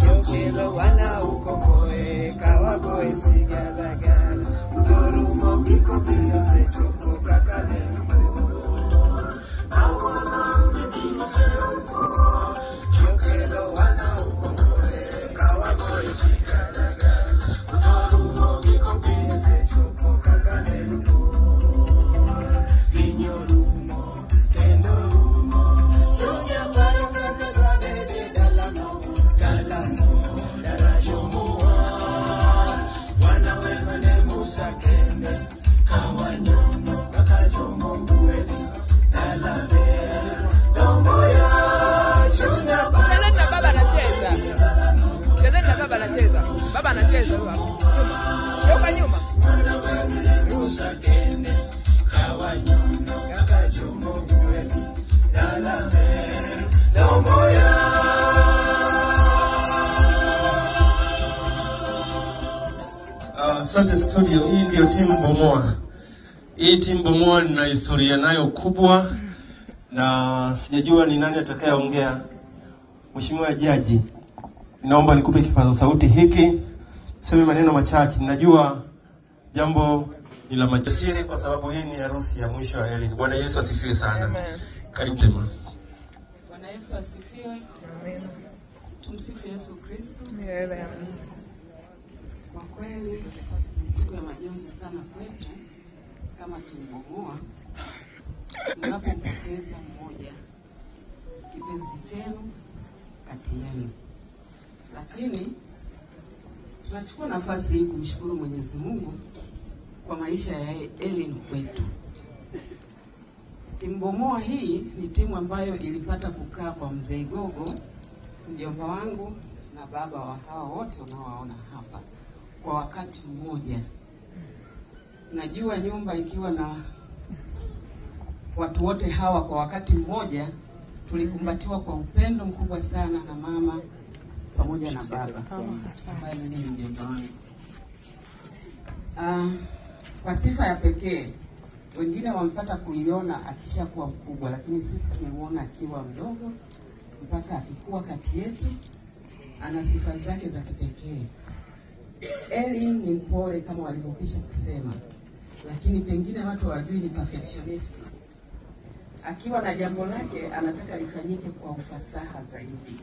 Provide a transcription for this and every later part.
Yokelo wana ukokoe kawagoe sigalagala Dorumo kiko pino se chopo kakaleko Awana medino se uko Yokelo wana ukokoe kawagoe sigalagala Dorumo kiko pino se chopo kakaleko Vinyo rumo, tendo rumo Sonya paro kakadwa bebe dalamo Baba anacheza nyuma nyuma Asante studio. Hii ndio timu Bomoa. Hii timu Bomoa nina historia nayo kubwa na sijajua ni nani atakayeongea. Mheshimiwa Jaji, naomba nikupe kipaza sauti hiki. Sema maneno machache. Ninajua jambo ni la majasiri kwa sababu hii ni harusi ya mwisho wa Ellen. Bwana Yesu asifiwe sana. Amen. Karibu tena. Bwana Yesu asifiwe. Amen. Tumsifu Yesu Kristo. Amen. Kwa kweli ni siku ya majonzi sana kwetu kama timu Bomoa mnapompoteza mmoja kipenzi chenu kati yenu. Lakini tunachukua nafasi hii kumshukuru Mwenyezi Mungu kwa maisha ya Ellen kwetu. Timu Bomoa hii ni timu ambayo ilipata kukaa kwa Mzee Gogo, mjomba wangu na baba wa hawa wote unaowaona hapa kwa wakati mmoja. Najua nyumba ikiwa na watu wote hawa kwa wakati mmoja, tulikumbatiwa kwa upendo mkubwa sana na mama pamoja na baba ambaye mimi ni mjomba wangu. Kwa sifa ya pekee, wengine wamepata kuiona akishakuwa mkubwa, lakini sisi tumemuona akiwa mdogo mpaka akikua kati yetu. Ana sifa zake za kipekee. Ellen ni mpole kama walivyokisha kusema, lakini pengine watu hawajui ni perfectionist. Akiwa na jambo lake anataka lifanyike kwa ufasaha zaidi.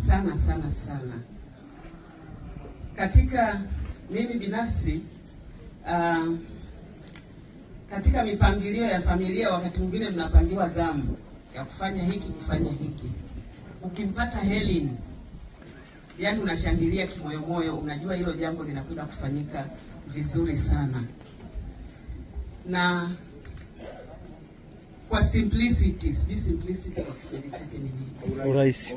Sana sana sana. Katika mimi binafsi katika mipangilio ya familia wakati mwingine mnapangiwa zamu ya kufanya hiki kufanya hiki. Ukimpata Helen, yani unashangilia kimoyomoyo, unajua hilo jambo linakwenda kufanyika vizuri sana. Na kwa simplicity kwa Kiswahili chake ni nini? Urahisi.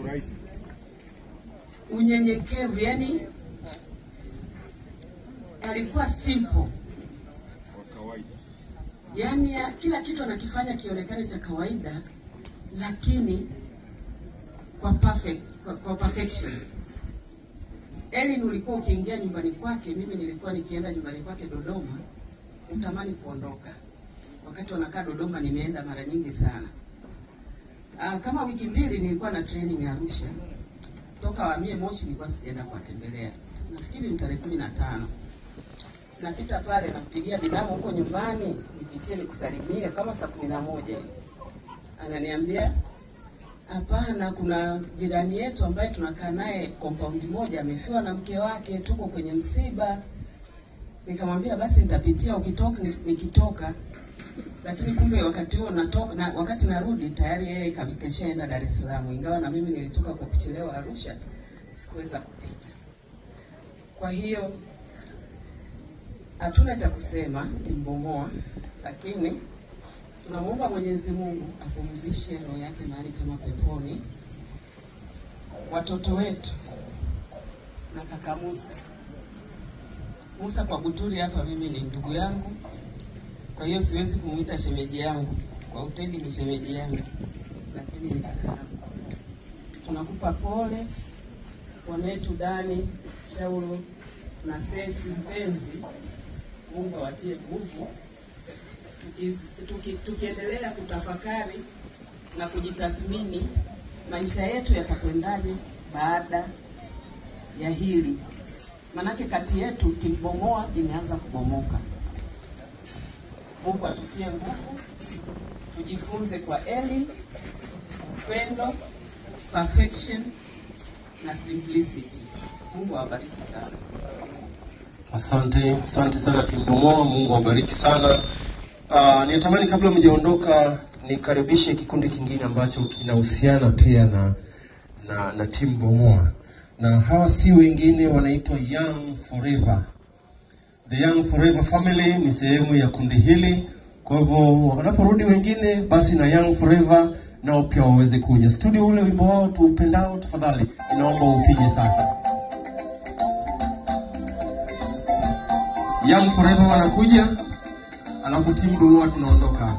Unyenyekevu, yani alikuwa simple. Yani kila kitu anakifanya kionekane cha kawaida, lakini kwa perfection. Ellen ulikuwa ukiingia nyumbani kwake, mimi nilikuwa nikienda nyumbani kwake Dodoma, utamani kuondoka. Wakati wanakaa Dodoma nimeenda mara nyingi sana. Kama wiki mbili nilikuwa na training ya Arusha. Toka wahamie Moshi nilikuwa sijaenda kuwatembelea. Nafikiri ni tarehe 15. Napita pale nampigia binamu huko nyumbani, nipitie nikusalimie kama saa 11. Ananiambia, "Hapana, kuna jirani yetu ambaye tunakaa naye compound moja amefiwa na mke wake, tuko kwenye msiba." Nikamwambia basi nitapitia nikitoka. Lakini kumbe wakati huo wakati narudi tayari yeye kabikeshaenda Dar es Salaam, ingawa na mimi nilitoka kwa kuchelewa Arusha, sikuweza kupita. Kwa hiyo hatuna cha kusema timu Bomoa, lakini tunamuomba Mwenyezi Mungu apumzishe roho yake mahali pema peponi. Watoto wetu na kaka Musa kwa Buturi hapa, mimi ni ndugu yangu, kwa hiyo siwezi kumuita shemeji yangu. Kwa Utegi ni shemeji yangu, lakini ni kaka yangu. Tunakupa pole wanetu Dani, Shauro na Sesi mpenzi. Mungu awatie nguvu. Tukiendelea kutafakari na kujitathmini maisha yetu yatakwendaje baada ya hili. Manake kati yetu timu Bomoa imeanza kubomoka. Mungu atutie nguvu, tujifunze kwa elimu, upendo, perfection na simplicity. Mungu awabariki sana. Asante sana timu Bomoa, Mungu awabariki sana. Nitamani kabla mjaondoka nikaribishe kikundi kingine ambacho kinahusiana pia na timu Bomoa. Na hawa si wengine, wanaitwa Young Forever. The Young Forever Family ni sehemu ya kundi hili. Kwa hivyo wanaporudi wengine, basi na Young Forever nao pia waweze kuja. Studio ule wimbo wao tuupendao, tafadhali inaomba upige sasa. Young Forever wanakuja, alafu timu Bomoa tunaondoka.